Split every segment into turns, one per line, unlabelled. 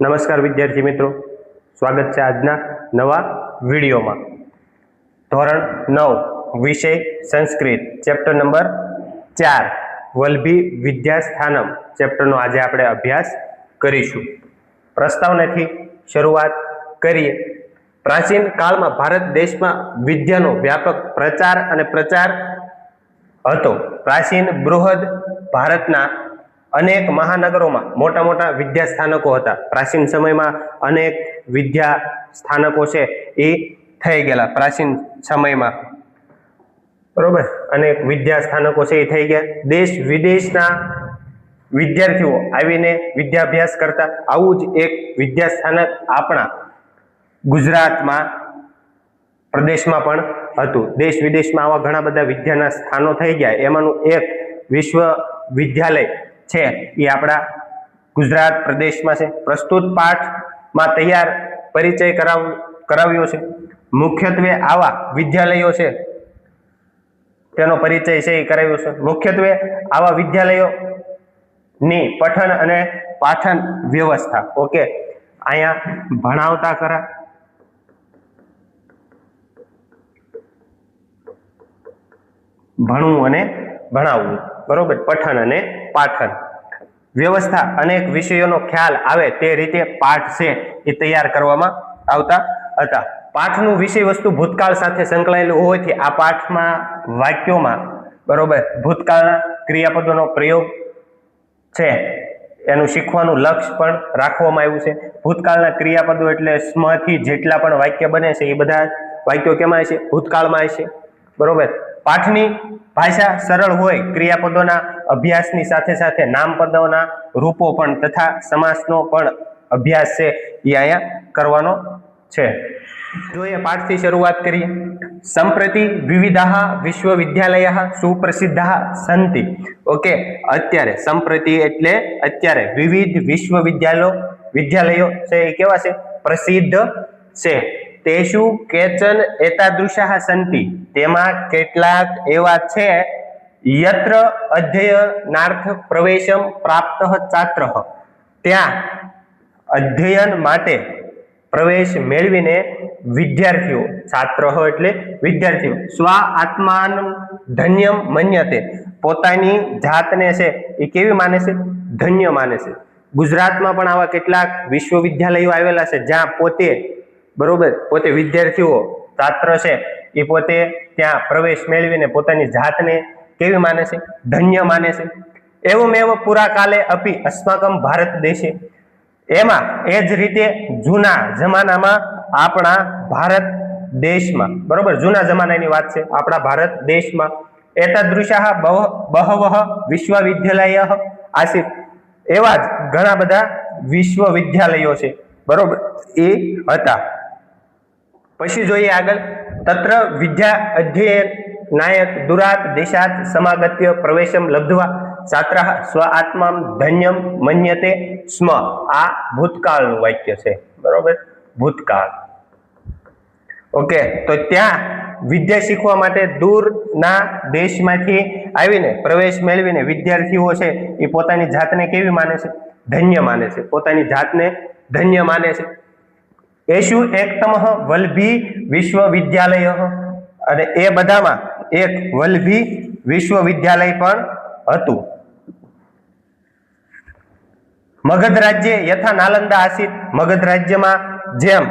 નમસ્કાર વિદ્યાર્થી મિત્રો, સ્વાગત છે આજના નવા વિડીયોમાં. ધોરણ 9 વિષય સંસ્કૃત ચેપ્ટર નંબર 4 વલ્લભી વિદ્યાસ્થાનમ ચેપ્ટરનો આજે આપણે અભ્યાસ કરીશું. પ્રસ્તાવનાથી શરૂઆત કરીએ. પ્રાચીન કાળમાં ભારત દેશમાં વિદ્યાનો વ્યાપક પ્રચાર અને પ્રચાર હતો. પ્રાચીન બૃહદ ભારતના અનેક મહાનગરોમાં મોટા મોટા વિદ્યા સ્થાનકો હતા. પ્રાચીન સમયમાં અનેક વિદ્યા સ્થાનકો છે એ થઈ ગયેલા પ્રાચીન સમયમાં, બરોબર. અનેક વિદ્યા સ્થાનકો છે એ થઈ ગયા. દેશ વિદેશના વિદ્યાર્થીઓ આવીને વિદ્યાભ્યાસ કરતા. આવું જ એક વિદ્યા સ્થાનક આપણા ગુજરાતમાં પ્રદેશમાં પણ હતું. દેશ વિદેશમાં આવા ઘણા બધા વિદ્યાના સ્થાનો થઈ ગયા. એમાંનું એક વિશ્વ વિદ્યાલય છે એ આપણા ગુજરાત પ્રદેશમાં છે. પ્રસ્તુત પાઠમાં તૈયાર પરિચય કરાવ્યો છે. મુખ્યત્વે આવા વિદ્યાલયો છે તેનો પરિચય છે એ કરાવ્યો છે. મુખ્યત્વે આવા વિદ્યાલયોની પઠન અને પાઠન વ્યવસ્થા. ઓકે, અહીંયા ભણાવતા કરા, ભણવું અને ભણાવવું, બરોબર. પઠન અને પાઠન વ્યવસ્થા, અનેક વિષયોનો ખ્યાલ આવે તે રીતે પાઠ છે એ તૈયાર કરવામાં આવતા હતા. પાઠનું વિષય વસ્તુ ભૂતકાળ સાથે સંકળાયેલું હોવાથી આ પાઠમાં વાક્યોમાં, બરોબર, ભૂતકાળના ક્રિયાપદોનો પ્રયોગ છે એનું શીખવાનું લક્ષ્ય પણ રાખવામાં આવ્યું છે. ભૂતકાળના ક્રિયાપદો એટલે સ્મથી જેટલા પણ વાક્ય બને છે એ બધા વાક્યો કેમાં છે? ભૂતકાળમાં છે, બરોબર. પાઠની ભાષા સરળ હોય. ક્રિયાપદોના અભ્યાસની સાથે સાથે નામપદોના રૂપો પણ તથા સમાસનો પણ અભ્યાસ છે એ અહીંયા કરવાનો છે. જોઈએ, પાઠથી શરૂઆત કરીએ. સંપ્રતિ વિવિધાઃ વિશ્વવિદ્યાલયાઃ સુપ્રસિદ્ધાઃ સંતિ. ઓકે, અત્યારે સંપ્રતિ એટલે અત્યારે વિવિધ વિદ્યાલયો છે એ કેવા છે? પ્રસિદ્ધ છે. તેષુ કેચન એતાદૃશાઃ સંતિ. તેમાં કેટલાક એવા છે યત્ર અધ્યયનાર્થ પ્રવેશમ પ્રાપ્તઃ છાત્રઃ. ત્યાં અધ્યયન માટે પ્રવેશ મેળવીને વિદ્યાર્થીઓ, છાત્ર એટલે વિદ્યાર્થીઓ, સ્વ આત્માનં ધન્યમ મન્યતે. પોતાની જાતને છે એ કેવી માને છે? ધન્ય માને છે. ગુજરાતમાં પણ આવા કેટલાક વિશ્વવિદ્યાલયો આવેલા છે જ્યાં પોતે, બરોબર, પોતે વિદ્યાર્થીઓ, છાત્ર છે એ પોતે ત્યાં પ્રવેશ મેળવીને પોતાની જાતને કેવી માને છે? ધન્ય માને છે. એવમેવ પુરા કાલે અપી અસ્માકમ ભારત દેશે. એમાં એ જ રીતે જૂના જમાનામાં આપણા ભારત દેશમાં, બરોબર, જૂના જમાનાની વાત છે, આપણા ભારત દેશમાં એતાદૃશાઃ બહવઃ વિશ્વવિદ્યાલયઃ આસિત. એવા જ ઘણા બધા વિશ્વવિદ્યાલયો છે, બરોબર, એ હતા. પછી જોઈએ આગળ. તત્ર વિદ્યા અધ્યયનાય દુરાત દેશાત સમાગત્ય પ્રવેશમ લબ્ધવા છાત્રઃ સ્વ આત્મા ધન્યમ મન્યતે સ્મ. આ ભૂતકાળનું વાક્ય છે, બરોબર, ભૂતકાળ. ઓકે, તો ત્યાં વિદ્યા શીખવા માટે દૂરના દેશમાંથી આવીને પ્રવેશ મેળવીને વિદ્યાર્થીઓ છે એ પોતાની જાતને કેવી માને છે? ધન્ય માને છે. પોતાની જાતને ધન્ય માને છે. એષુ એકતમઃ વલ્લભી વિશ્વવિદ્યાલય. અને એ બધામાં એક વલ્લભી વિશ્વવિદ્યાલય પણ હતું. મગધ રાજ્ય યથા નાલંદા આસિત. મગધ રાજ્યમાં જેમ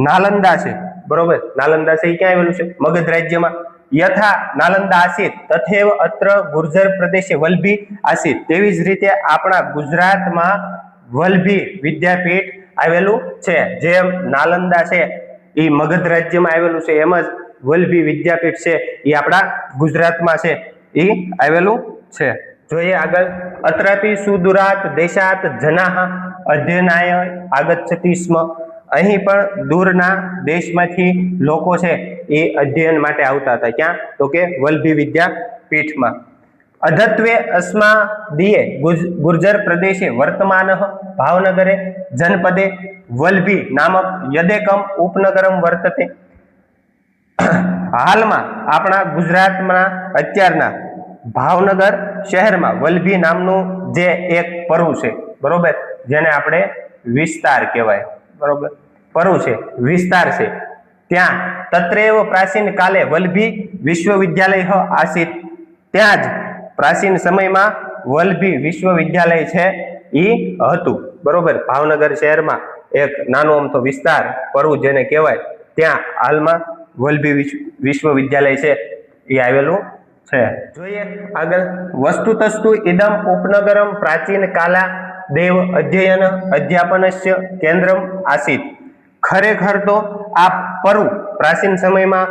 નાલંદા છે, બરોબર, નાલંદા છે એ ક્યાં આવેલું છે? મગધ રાજ્યમાં. યથા નાલંદા આસિત તથૈવ અત્ર ગુર્જર પ્રદેશે વલ્લભી આસિત. તેવી જ રીતે આપણા ગુજરાતમાં વલ્લભી વિદ્યાપીઠ આવેલું છે. જેમ નાલંદા છે એ મગધ રાજ્યમાં આવેલું છે, એમ જ વલ્લભી વિદ્યાપીઠ છે એ આપણા ગુજરાતમાં છે એ આવેલું છે. જોઈએ આગળ. અત્રાપી સુદૂરાત દેશાત જનાઃ અધ્યયનાય આગચ્છતિ સ્મ. અહીં પણ દૂરના દેશમાંથી લોકો છે એ અધ્યયન માટે આવતા હતા. ક્યાં? તો કે વલ્લભી વિદ્યાપીઠમાં. અધત્વે અસ્માદીએ ગુર્જર પ્રદેશે વર્તમાનઃ ભાવનગરે જનપદે વલ્લભી નામક યદેકમ ઉપનગરમ વર્તતે. હાલમાં આપણા ગુજરાતમાં અત્યારના ભાવનગર શહેરમાં વલ્લભી નામનું જે એક પરવું છે, બરોબર, જેને આપણે વિસ્તાર કહેવાય, બરોબર. પરુ છે વિસ્તાર છે. ત્યાં તત્રેવ પ્રાચીન કાલે વલ્લભી વિશ્વવિદ્યાલય આસિત, ત્યાં જ પ્રાચીન સમયમાં વલ્લભી વિશ્વવિદ્યાલય છે એ હતું, બરોબર. ભાવનગર શહેરમાં એક નાનો અમથો વિસ્તાર પરુ જેને કહેવાય, ત્યાં હાલમાં વલ્લભી વિશ્વવિદ્યાલય છે એ આવેલું છે. જોઈએ આગળ. વસ્તુતસ્તુ ઇદમ ઉપનગરમ પ્રાચીન કાલા દેવ અધ્યયન અધ્યાપનસ્ય કેન્દ્રમ આસિત. ખરેખર તો આ પરુ પ્રાચીન સમયમાં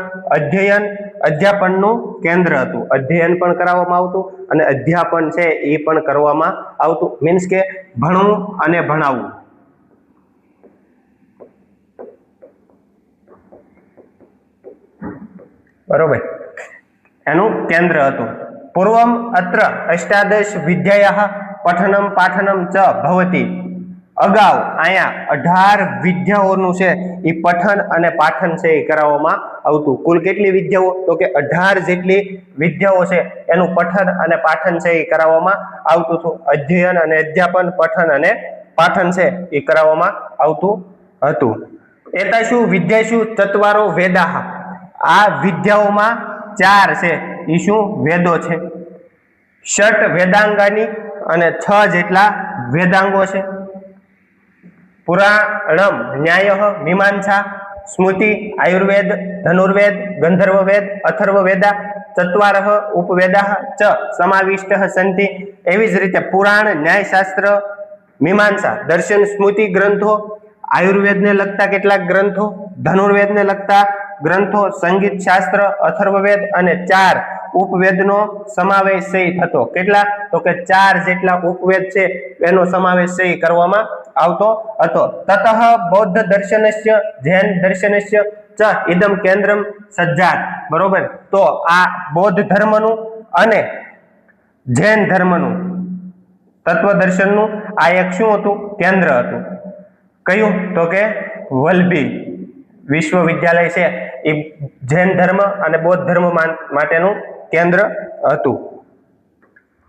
અધ્યાપનનું કેન્દ્ર હતું. અધ્યયન પણ કરાવવામાં આવતું અને અધ્યાપન છે એ પણ કરવામાં આવતું. મીન્સ કે ભણવું અને ભણાવવું. બરોબર, એનું કેન્દ્ર હતું. પૂર્વમ અત્ર અષ્ટાદશ વિદ્યાયાઃ પઠનમ પાઠનમ ચ ભવતી. અગાઉ અહીંયા 18 વિદ્યાઓનું છે એ પઠન અને પાઠન છે એ કરાવવામાં આવતું. કુલ કેટલી વિદ્યાઓ? તો કે 18 જેટલી વિદ્યાઓ છે એનું પઠન અને પાઠન છે એ કરાવવામાં આવતું હતું. અધ્યયન અને અધ્યાપન, પઠન અને પાઠન છે એ કરાવવામાં આવતું હતું. એતાસુ વિદ્યાસુ ચત્વારો વેદાઃ. આ વિદ્યાઓમાં 4 છે એ શું વેદો છે. ષટ વેદાંગાની અને 6 જેટલા વેદાંગો છે. પુરાણમ ન્યાય મીમાંસા સ્મૃતિ આયુર્વેદ ધનુર્વેદ ગંધર્વવેદ અથર્વવેદા ચત્વારઃ ઉપવેદાઃ ચ સમાવિષ્ટઃ સંતિ. એવી જ રીતે પુરાણ, ન્યાયશાસ્ત્ર, મીમાંસા, દર્શન, સ્મૃતિ ગ્રંથો, આયુર્વેદને લગતા કેટલાક ગ્રંથો, ધનુર્વેદને લગતા ગ્રંથો, સંગીત શાસ્ત્ર, અથર્વવેદ અને 4 ઉપવેદનો સમાવેશ થતો. કેટલા? તો કે 4 જેટલા ઉપવેદ છે એનો સમાવેશ કરવામાં આવતો હતો. તતઃ બૌદ્ધ દર્શનસ્ય જૈન દર્શનસ્ય ચ ઇદમ કેન્દ્રમ સજ્જાત. બરોબર. તો આ બૌદ્ધ ધર્મનું અને જૈન ધર્મનું તત્વદર્શનનું આ એક શું હતું? કેન્દ્ર હતું. કયું? તો કે વલ્લભી વિશ્વવિદ્યાલય છે એ જૈન ધર્મ અને બૌદ્ધ ધર્મ માટેનું કેન્દ્ર હતું.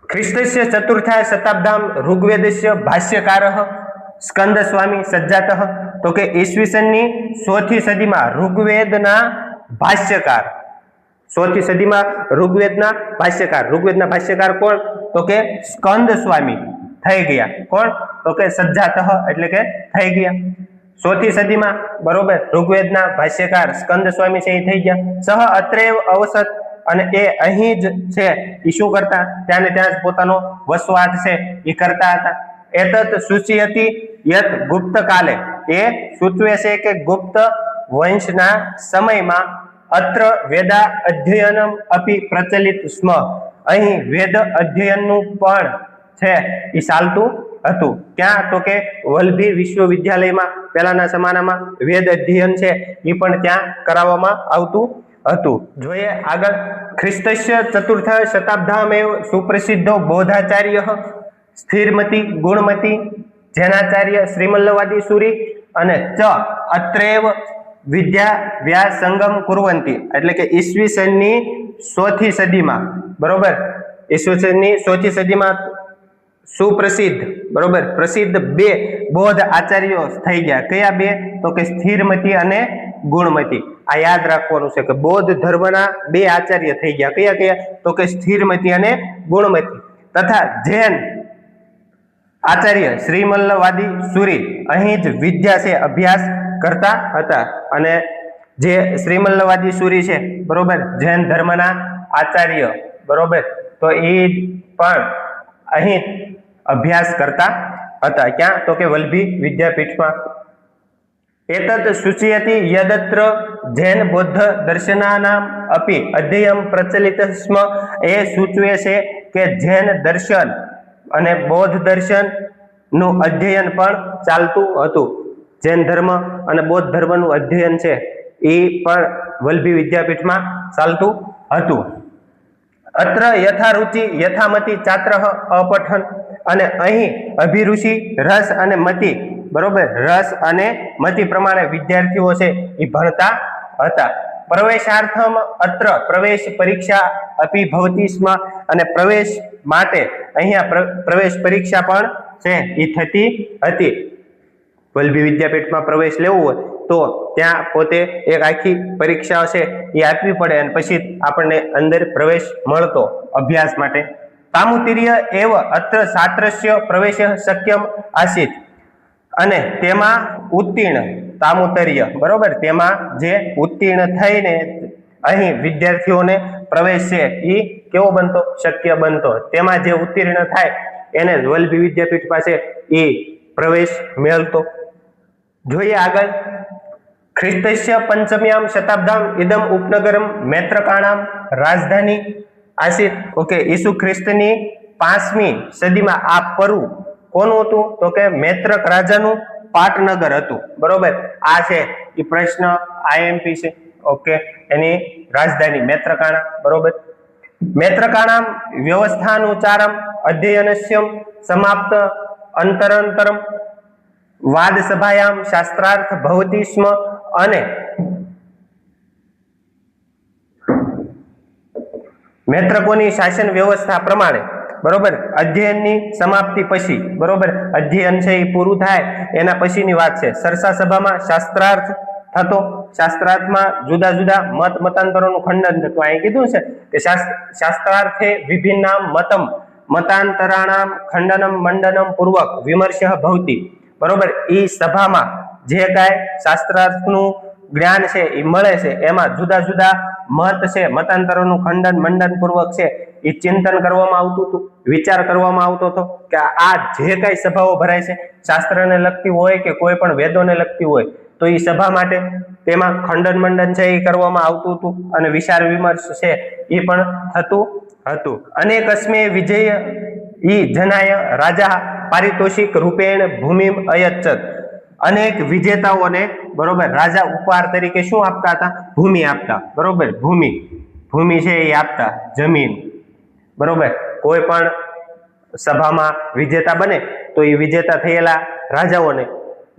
ખ્રિસ્તસ્ય ચતુર્થા શતાબ્દામ ઋગ્વેદસ્ય ભાષ્યકારઃ સ્કંદ સ્વામી સજ્જાતઃ. તો કે ઈસવીસનની 4થી સદીમાં ઋગ્વેદના ભાષ્યકાર, 4થી સદીમાં ઋગ્વેદના ભાષ્યકાર કોણ? તો કે સ્કંદ સ્વામી થઈ ગયા. કોણ? તો કે સજ્જાતઃ એટલે કે થઈ ગયા. 4થી સદીમાં, બરોબર, ઋગ્વેદના ભાષ્યકાર સ્કંદ સ્વામી છે એ થઈ ગયા. સહ અત્રેવ અવસત. અને એ અહીં જ છે એ શું કરતા? ત્યાં ને ત્યાં જ પોતાનો વસવાટ છે એ કરતા હતા. એતત સૂચિયતિ યત ગુપ્ત કાલે. એ સૂચવે છે કે ગુપ્ત વંશના સમયમાં અત્ર વેદા અધ્યયનમ અપી પ્રચલિત સ્મ. અહીં વેદ અધ્યયનનું પણ છે એ ચાલતું હતું. ક્યાં? તો કે વલ્લભી વિશ્વવિદ્યાલયમાં પહેલાના જમાનામાં વેદ અધ્યયન છે એ પણ ત્યાં કરાવવામાં આવતું હતું. જોઈએ આગળ. ખ્રિસ્તસ્ય ચતુર્થ શતાબ્દામેવ સુપ્રસિદ્ધો બૌદ્ધાચાર્ય સ્થિરમતી ગુણમતી જૈનાચાર્ય શ્રીમલ્લવાદી સુરી અને ચ અત્રેવ વિદ્યા વ્યાસંગમ કુર્વંતી. એટલે કે ઈસવીસનની 4થી સદીમાં, બરોબર, ઈસવીસનની 4થી સદીમાં સુપ્રસિદ્ધ, બરોબર, પ્રસિદ્ધ 2 બૌદ્ધ આચાર્યો થઈ ગયા. કયા 2? તો કે સ્થિરમતી અને ગુણમતી. આ યાદ રાખવાનું છે કે બૌદ્ધ ધર્મના 2 આચાર્ય થઈ ગયા. કયા? તો કે સ્થિરમતી અને ગુણમતી. તથા જૈન આચાર્ય શ્રીમલ્લવાદી સુરી અહીં જ વિદ્યા છે અભ્યાસ કરતા હતા. અને જે શ્રીમલ્લવાદી સુરી છે, બરોબર, જૈન ધર્મના આચાર્ય, બરોબર, તો એ પણ અહીં અભ્યાસ કરતા હતા. ક્યાં? તો કે વલ્લભી વિદ્યાપીઠમાં. એતદ સૂચયતિ યદત્ર જૈન બૌદ્ધ દર્શનાનામ અપી અધ્યયન પ્રચલિત સ્મ. એ સૂચવે છે કે જૈન દર્શન અને બૌદ્ધ દર્શન નું અધ્યયન પણ ચાલતું હતું. જૈન ધર્મ અને બૌદ્ધ ધર્મનું અધ્યયન છે એ પણ વલ્લભી વિદ્યાપીઠમાં ચાલતું હતું. અત્ર યથારુચિ યથામતિ છાત્ર અપઠન. અને અહીં અભિરુચિ, રસ અને મતિ, બરોબર, રસ અને મતિ પ્રમાણે વિદ્યાર્થીઓ છે એ ભણતા હતા. પ્રવેશાર્થમ અત્ર પ્રવેશ પરીક્ષા અપી ભવતી સ્મ. અને પ્રવેશ માટે અહીંયા પ્રવેશ પરીક્ષા પણ છે એ થતી હતી. વલ્લભી વિદ્યાપીઠમાં પ્રવેશ લેવો હોય તો ત્યાં પોતે એક આખી પરીક્ષા છે એ આપવી પડે અને પછી આપણને અંદર પ્રવેશ મળતો અભ્યાસ માટે. તામુતિર્ય એવ અત્ર છાત્રસ્ય પ્રવેશ શક્યમ આસીત, અને તેમાં ઉત્તીર્ણ તામુતર્ય બરોબર તેમાં જે ઉત્તીર્ણ થઈને અહીં વિદ્યાર્થીઓને પ્રવેશ છે એ કેવો બનતો? શક્ય બનતો. તેમાં જે ઉત્તીર્ણ થાય એને વલ્લભી વિદ્યાપીઠ પાસે એ પ્રવેશ મેળતો. જોઈએ આગળ. ખ્રિસ્તસ્ય પંચમ્યામ શતાબ્દામ ઇદમ ઉપનગરમ મૈત્રકાણામ રાજધાની આસીત. ઓકે, ઈસુ ખ્રિસ્તની 5મી સદીમાં આ પરુ કોનું હતું? તો કે મૈત્રક રાજાનું પાટનગર હતું. બરોબર, આ છે એ પ્રશ્ન આઈએમપી છે. ઓકે, એની રાજધાની મૈત્રકાણા. બરોબર, મૈત્રકાણામ વ્યવસ્થાનુચારમ અધ્યયનસ્યમ સમાપ્ત અંતરંતરમ વાદ સભાયામ શાસ્ત્રાર્થ ભવતિ સ્મ, અને મૈત્રકોની શાસન વ્યવસ્થા પ્રમાણે બરોબર અધ્યયનની સમાપ્તિ પછી બરોબર અધ્યયન છે એ પૂરું થાય એના પછીની વાત છે. સરસા સભામાં શાસ્ત્રાર્થ થતો. શાસ્ત્રાર્થમાં જુદા જુદા મતાંતરોનું ખંડન થતું. અહીં કીધું છે કે શાસ્ત્રાર્થે વિભિન્નામ મતમ મતાંતરાણામ ખંડનમ મંડનમ પૂર્વક વિમર્શઃ ભવતિ. બરોબર, એ સભામાં જે કાંઈ શાસ્ત્રાર્થનું જ્ઞાન છે એ મળે છે એમાં જુદા જુદા મત છે, મતાંતરોનું ખંડન મંડન પૂર્વક છે એ ચિંતન કરવામાં આવતું હતું, વિચાર કરવામાં આવતો હતો કે આ જે કાંઈ સભાઓ ભરાય છે શાસ્ત્રને લગતી હોય કે કોઈ પણ વેદોને લગતી હોય તો એ સભા માટે તેમાં ખંડન મંડન છે એ કરવામાં આવતું હતું અને વિચાર વિમર્શ છે એ પણ થતું હતું. અનેકસ્મે વિજય ઈ જનાય રાજા પારિતોષિક રૂપેણ ભૂમિ અયચ્છત. અનેક વિજેતાઓને બરોબર રાજા ઉપહાર તરીકે શું આપતા હતા? ભૂમિ આપતા. બરોબર, ભૂમિ છે એ આપતા, જમીન. બરોબર, કોઈ પણ સભામાં વિજેતા બને તો એ વિજેતા થયેલા રાજાઓને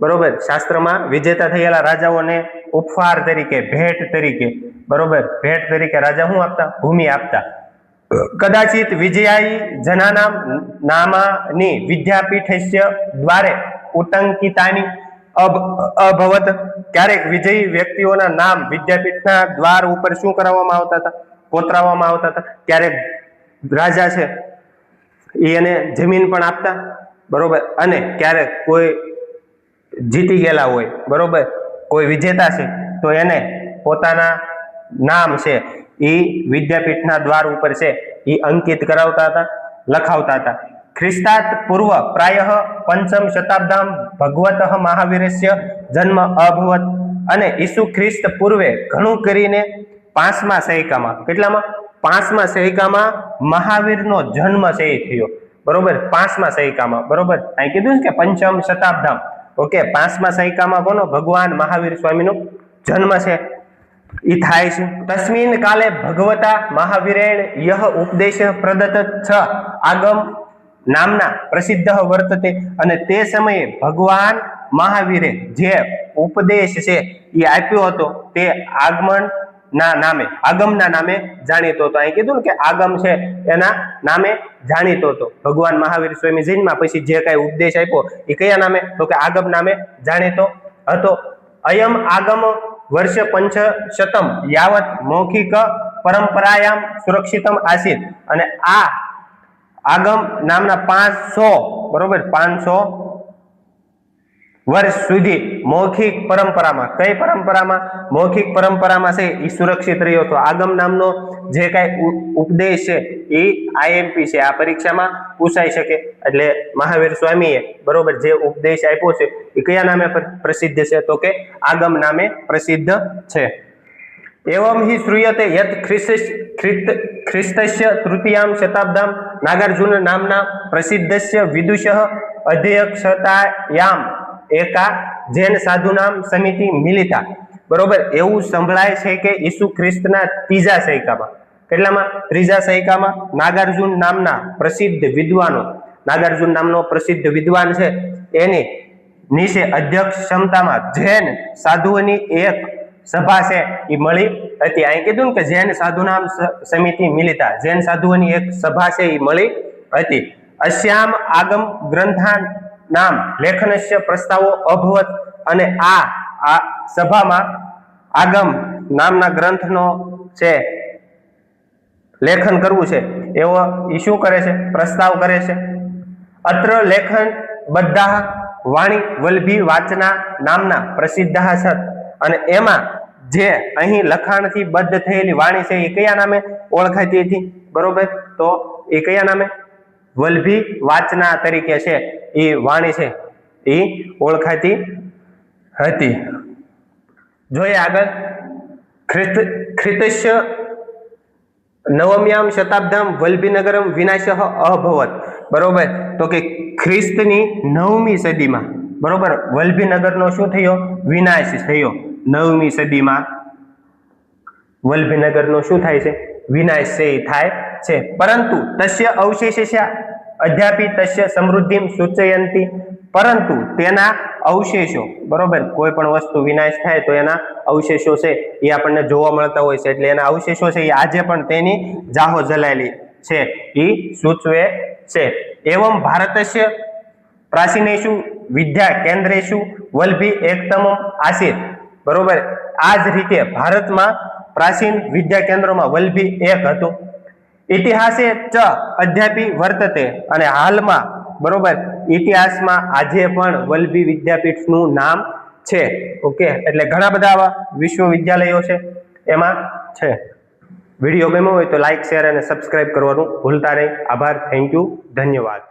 બરોબર શાસ્ત્રમાં વિજેતા થયેલા રાજાઓને ઉપહાર તરીકે, ભેટ તરીકે બરોબર ભેટ તરીકે રાજા શું આપતા? ભૂમિ આપતા. કદાચિત વિજયાયી જનાનામ નામાની વિદ્યાપીઠસ્ય દ્વારે ઉટંકિતાની અભવત. ક્યારેક વિજયી વ્યક્તિઓના નામ વિદ્યાપીઠના દ્વાર ઉપર શું કરવામાં આવતા હતા? કોતરાવવામાં આવતા હતા. ક્યારેક રાજા છે એને જમીન પણ આપતા બરોબર, અને ક્યારેક કોઈ જીતી ગયેલા હોય બરોબર, કોઈ વિજેતા છે તો એને પોતાના નામ છે એ વિદ્યાપીઠના દ્વાર ઉપર છે એ અંકિત કરાવતા હતા, લખાવતા હતા. ખ્રિસ્તાત પૂર્વ પ્રાયઃ પંચમ શતાબ્દામ ભગવત મહાવીરસ્ય જન્મ અભવત. અને ઈસુ ખ્રિસ્ત પૂર્વે ઘણું કરીને 5મા સૈકામાં, કેટલામાં? 5મા સૈકામાં મહાવીરનો જન્મ છે એ થયો. બરોબર, 5મા સૈકામાં. બરોબર, અહીં કીધું કે પંચમ શતાબ્દામ. ઓકે, 5મા સૈકામાં કોનો? ભગવાન મહાવીર સ્વામીનો જન્મ છે એ થાય છે. તસ્મિન કાલે ભગવતા મહાવીરેણ યહ ઉપદેશ પ્રદત્ત છ આગમ નામના પ્રસિદ્ધ વર્તતે. અને તે સમયે ભગવાન મહાવીરે જે ઉપદેશ છે એ આપ્યો હતો તે આગમના નામે જાણીતો હતો. અહીં કીધું ને કે આગમ છે એના નામે જાણીતો હતો. ભગવાન મહાવીર સ્વામી જન્મા પછી જે કાંઈ ઉપદેશ આપ્યો એ કયા નામે? તો કે આગમ નામે જાણીતો હતો. અયમ આગમ વર્ષ પંચશતમ યાવત મૌખિક પરંપરાયામ સુરક્ષિતમ આસીત. અને આ આગમ નામના 500 બરોબર 500 વર્ષ સુધી મૌખિક પરંપરામાં, કઈ પરંપરામાં? મૌખિક પરંપરામાં છે એ સુરક્ષિત રહ્યો હતો. આગમ નામનો જે કાંઈ ઉપદેશ છે એ આઈએમપી છે, આ પરીક્ષામાં પૂછાઈ શકે. એટલે મહાવીર સ્વામીએ બરોબર જે ઉપદેશ આપ્યો છે એ કયા નામે પ્રસિદ્ધ છે? તો કે આગમ નામે પ્રસિદ્ધ છે. एवं हि श्रूयते यत् ख्रिस्तस्य तृतीयां शताब्दां नागार्जुन नामना प्रसिद्धस्य विदुषः अध्यक्षतायाम एका जैन साधुनाम समिति मिलिता. बरोबर, એવું સંભળાય છે કે ઈસુ ખ્રિસ્તના ત્રીજા સૈકામાં, કેટલામાં? ત્રીજા સૈકામાં નાગાર્જુન નામના પ્રસિદ્ધ વિદ્વાનો, નાગાર્જુન નામનો પ્રસિદ્ધ વિદ્વાન છે એની નીચે અધ્યક્ષ ક્ષમતામાં જૈન સાધુઓની એક સભા છે એ મળી હતી. અહીં કીધું ને કે જૈન સાધુનામ સમિતિ મિલિતા, જૈન સાધુઓની એક સભા છે એ મળી હતી. અશ્યામ આગમ નામ લેખનસ્ય પ્રસ્તાવો અભવત અને આ સભામાં આગમ નામના ગ્રંથનો છે લેખન કરવું છે એવો એ શું કરે છે? પ્રસ્તાવ કરે છે. અત્ર લેખન બધા વાણી વલ્ભી વાચના નામના પ્રસિદ્ધ સત અને એમાં જે અહીં લખાણથી બદ્ધ થયેલી વાણી છે એ કયા નામે ઓળખાતી હતી? બરોબર, તો એ કયા નામે? વલ્ભી વાચના તરીકે છે એ વાણી છે એ ઓળખાતી હતી. જોઈએ આગળ. ખ્રિસ્તસ્ય નવમ્યામ શતાબ્દમ વલ્ભીનગરમ વિનાશઃ અભવત. બરોબર, તો કે ખ્રિસ્તની 9મી સદીમાં બરોબર વલ્ભીનગરનો શું થયો? વિનાશ થયો. 9મી સદીમાં વલ્ભીનગરનો શું થાય છે? વિનાશ છે એ થાય છે. પરંતુ તસ્ય અવશેષસ્ય અધ્યાપી તસ્ય સમૃદ્ધિમ સૂચયંતી, પરંતુ તેના અવશેષો બરોબર કોઈ પણ વસ્તુ વિનાશ થાય તો એના અવશેષો છે એ આપણને જોવા મળતા હોય છે, એટલે એના અવશેષો છે એ આજે પણ તેની જાહો જલાયેલી છે એ સૂચવે છે. એવમ ભારતસ્ય પ્રાચીનેષુ વિદ્યા કેન્દ્રેષુ વલ્ભી એકતમ આસિત. બરોબર, આ જ રીતે ભારતમાં પ્રાચીન વિદ્યા કેન્દ્રોમાં વલ્ભી એક હતું. ઇતિહાસે ચ અધ્યાપી વર્તતે, અને હાલમાં બરોબર ઇતિહાસમાં આજે પણ વલ્ભી વિદ્યાપીઠનું નામ છે. ઓકે, એટલે ઘણા બધા આવા વિશ્વવિદ્યાલયો છે એમાં છે. વિડીયો ગમ્યો હોય તો લાઈક, શેર અને સબસ્ક્રાઇબ કરવાનું ભૂલતા નહીં. આભાર, થેન્ક યુ, ધન્યવાદ.